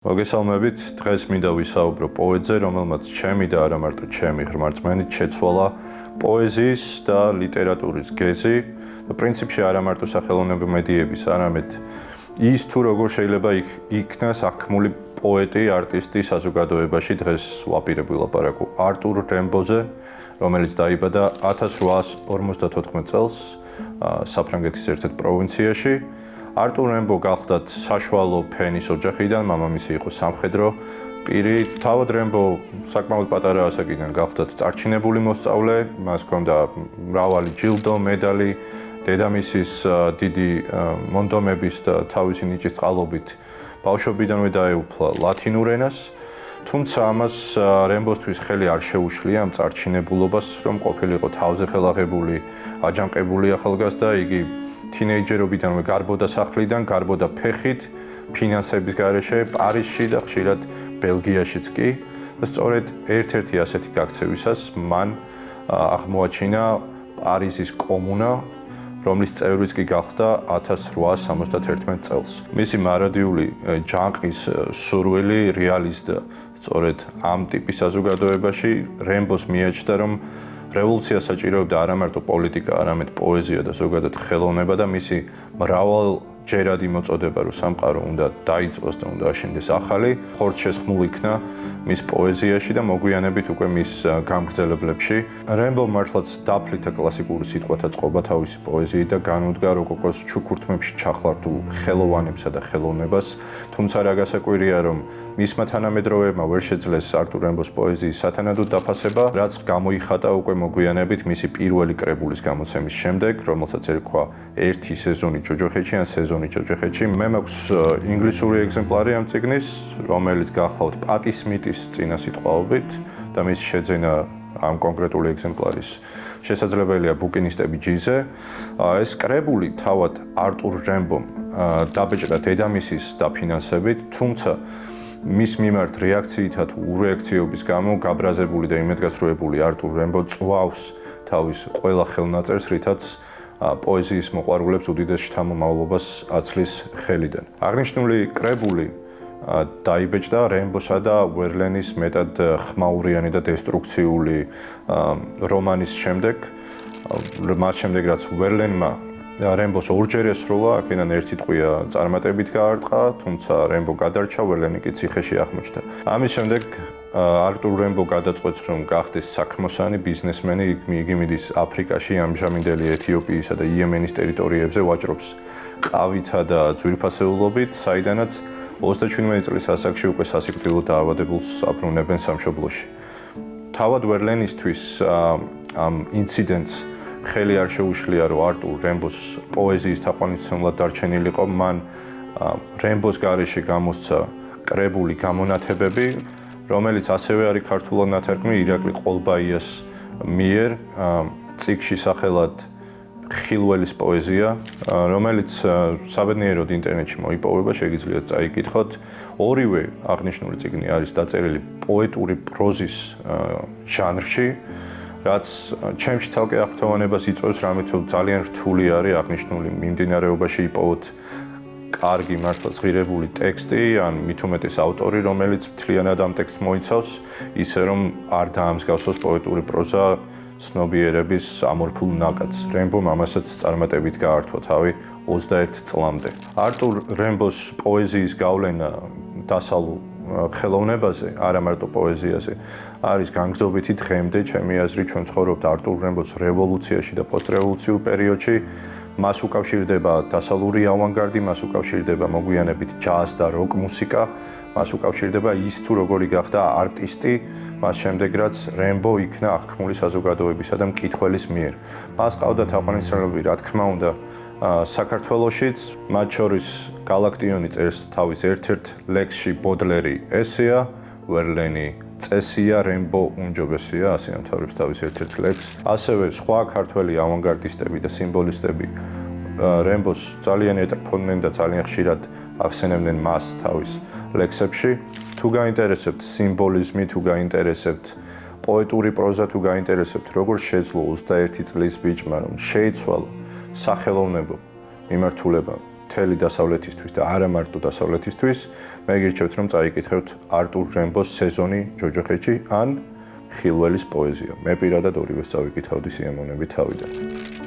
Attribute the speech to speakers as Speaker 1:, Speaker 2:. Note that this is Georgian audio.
Speaker 1: მოგესალმებით, დღეს მინდა ვისაუბრო პოეტზე, რომელმაც ჩემი და არა მარტო ჩემი ღრმარწმენით შეცვალა პოეზიის და ლიტერატურის გეზი და პრინციპში არა მარტო სახელოვნებო მედიების, არამედ ის თუ როგორ შეიძლება იქნას აქმული პოეტი, არტისტი საზოგადოებაში დღეს ვაპირებ ვილაპარაკო არტურ რემბოზე, რომელიც დაიბადა 1854 წელს საფრანგეთის ერთ-ერთ პროვინციაში. არტურ რემბო გახლდათ საშუალო ფენის ოჯახიდან, მამამისი იყო სამხედრო პირი. თავად რემბო საკმაოდ პატარა ასაკიდან გახლდათ წარჩინებული მოსწავლე, მას ჰქონდა მრავალი ჯილდო, მედალი, დედამისის დიდი მონდომების და თავისი ნიჭის წყალობით ბავშვობიდანვე დაეუფლა ლათინურ ენას. თუმცა ამას რემბოსთვის ხელი არ შეუშლია ამ წარჩინებულობას, რომ ყოფილიყო თავზე ხელაღებული, აჯანყებული ახალგაზრდა, იგი თინეიჯერობიდანვე გარბოდა სახლიდან, გარბოდა ფეხით, ფინანსების გარეშე, პარიზში და ხშირად ბელგიაშიც კი. და სწორედ ერთ-ერთი ასეთი გაქცევისას მან აღმოაჩინა პარიზის კომუნა, რომლის წევრიც კი გახდა 1871 წელს. მისი მარადიული ჯანყის სურვილი რეალიზდა სწორედ ამ ტიპის საზოგადოებაში. რემბოს მიაჩნდა, რომ რევოლუცია საჭიროებდა არა მარტო პოლიტიკა, არამედ პოეზია და ზოგადად ხელოვნება და მისი მრავალჯერადი მოწოდება, რომ სამყარო უნდა დაიწყოს და უნდა აშენდეს ახალი, ხორცშესხმული იქნა მის პოეზიაში და მოგვიანებით უკვე მის გამგრძელებლებში. რემბო მართლაც დაფლითა კლასიკური სიტყვათა წყობა თავისი პოეზიით და განუდგა როკოკოს ჩუქურთმებში ჩახლართულ ხელოვანებსა და ხელოვნებას, თუმცა რა გასაკვირია, რომ მისმა თანამედროვეებმა ვერ შეძლეს არტურ რემბოს პოეზიის სათანადოდ დაფასება, რაც გამოიხატა უკვე მოგვიანებით მისი პირველი კრებულის გამოცემის შემდეგ, რომელსაც ერქვა ერთი სეზონი ჯოჯოხეთში ან სეზონი ჯოჯოხეთში. მე მაქვს ინგლისური ეგზემპლარი ამ წიგნის, რომელიც გახლავთ პატი სმიტის წინასიტყვაობით და მისი შეძენა ამ კონკრეტული ეგზემპლარის შესაძლებელია ბუკინისტები ჯიზე. ეს კრებული თავად არტურ რემბომ დაბეჭდა დედამისის დაფინანსებით, თუმცა მის მიმართ რეაქციითა თუ ურეაქციობის გამო გაბრაზებული და იმედგაცრუებული არტურ რემბო წვავს თავის ყველა ხელნაწერს, რითაც პოეზიის მოყვარულებს უდიდეს შთამომავლობას აცლის ხელიდან. აღნიშნული კრებული დაიბეჭდა რემბოსა და ვერლენის მეტად ხმაურიანი და დესტრუქციული რომანის შემდეგ, მას შემდეგ რაც ვერლენმა რემბოს ორჯერ ესროლა, აქედან ერთი ტყვია წარმატებით გაარტყა, თუმცა რემბო გადარჩა, ვერლენი კი ციხეში აღმოჩნდა. ამის შემდეგ არტურ რემბო გადაწყვეტს, რომ გახდეს საქმოსანი ბიზნესმენი, იგი მიდის აფრიკაში, ამჟამინდელი ეთიოპიისა და იემენის ტერიტორიებზე ვაჭრობს ყავითა და ძვირფასეულობით, საიდანაც 37 წლის ასაკში უკვე სასიკვდილო დაავადებულს აბრუნებენ სამშობლოში. თავად ვერლენისთვის ამ ინციდენტს ხელი არ შეუშლია, რომ არტურ რემბოს პოეზიის თაყვანისმცემლად დარჩენილიყო, მან რემბოს გარეშე გამოსცა კრებული გამონათებები, რომელიც ასევე არის ქართულად ნათარგმნი ირაკლი ყოლბაიას მიერ წიგნში სახელად ხილველის პოეზია, რომელიც საბედნიეროდ ინტერნეტში მოიპოვება, შეგიძლიათ წაიკითხოთ. ორივე აღნიშნული წიგნი არის დაწერილი პოეტური პროზის ჟანრში, რაც ჩემში ცალკე აღფრთოვანებას იწვევს, რამით ძალიან რთული არის აღნიშნული მიმდინარეობაში იპოვოთ კარგი მართლა ზღირებული ტექსტი, ან მით უმეტეს ავტორი, რომელიც მთლიანად ამ ტექსტს მოიცავს, ისე რომ არ დაამსგავსოს პოეტური პროზა ცნობიერების ამორფულ ნაკადს. რემბომ ამასაც წარმატებით გაართვა თავი 21 წლამდე. არტურ რემბოს პოეზიის გავლენა დასალულ ხელოვნებაზე, არა მარტო პოეზიაზე, არის განგრძობითი დღემდე, ჩემი აზრით, ჩვენ ცხოვრობთ არტურ რემბოს რევოლუციაში და პოსტრევოლუციურ პერიოდში. მას უკავშირდება დასალური ავანგარდი, მას უკავშირდება მოგვიანებით ჯაზ და როკ მუსიკა, მას უკავშირდება ის თუ როგორი გახდა არტისტი, მას შემდეგ რაც რემბო იქნა აღქმული საზოგადოებისა და მკითხველის მიერ. მას ყავდა თაყვანისმცემლები, რა თქმა უნდა, საქართველოშიც, მათ შორის გალაქტიონი წერს თავის ერთ-ერთ ლექსში ბოდლერი ესეა, ვერლენი წესია, რემბო უმჯობესია, ასე ამთავრებს თავის ერთ-ერთ ლექსს. ასევე სხვა ქართველი ავანგარდისტები და სიმბოლისტები რემბოს ძალიან ეტრფონდნენ და ძალიან ხშირად ახსენებდნენ მას თავის ლექსებში. თუ გაინტერესებთ სიმბოლიზმი, თუ გაინტერესებთ პოეტური პროზა, თუ გაინტერესებთ როგორ შეძლო 21 წლის ბიჭმა, რომ შეიცვალა სახელოვნებო მიმართულება მთელი დასავლეთისთვის და არა მარტო დასავლეთისთვის, მე გირჩევთ რომ წაიკითხებთ არტურ რემბოს სეზონი ჯოჯოხეთში ან ხილველის პოეზია. მე პირადად ორივეს წავიკითხავდი სიამოვნებით თავიდან.